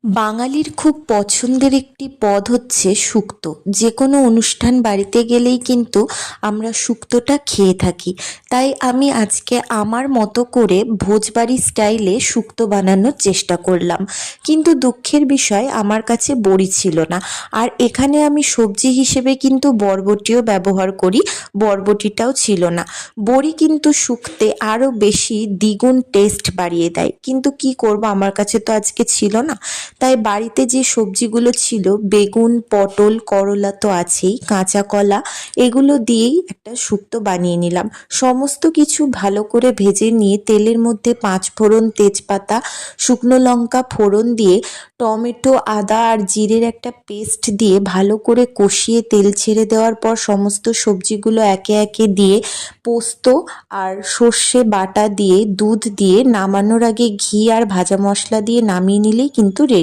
বাঙালির খুব পছন্দের একটি পদ হচ্ছে শুক্তো। যে কোনো অনুষ্ঠান বাড়িতে গেলেই কিন্তু আমরা শুক্তোটা খেয়ে থাকি। তাই আমি আজকে আমার মতো করে ভোজবাড়ি স্টাইলে শুক্তো বানানোর চেষ্টা করলাম। কিন্তু দুঃখের বিষয় আমার কাছে বড়ি ছিল না। আর এখানে আমি সবজি হিসেবে কিন্তু বরবটিও ব্যবহার করি, বরবটিটাও ছিল না। বড়ি কিন্তু শুক্তে আরও বেশি দ্বিগুণ টেস্ট বাড়িয়ে দেয়, কিন্তু কি করব, আমার কাছে তো আজকে ছিল না। তাই বাড়িতে যে সবজিগুলো ছিল, বেগুন, পটল, করলা তো আছেই, কাঁচা কলা, এগুলো দিয়েই একটা শুক্তো বানিয়ে নিলাম। সমস্ত কিছু ভালো করে ভেজে নিয়ে তেলের মধ্যে 5 ফোড়ন, তেজপাতা, শুকনো লঙ্কা ফোড়ন দিয়ে টমেটো, আদা আর জিরের একটা পেস্ট দিয়ে ভালো করে কষিয়ে তেল ছেড়ে দেওয়ার পর সমস্ত সবজিগুলো একে একে দিয়ে পোস্ত আর সর্ষে বাটা দিয়ে দুধ দিয়ে নামানোর আগে ঘি আর ভাজা মশলা দিয়ে নামিয়ে নিলেই কিন্তু রেডি।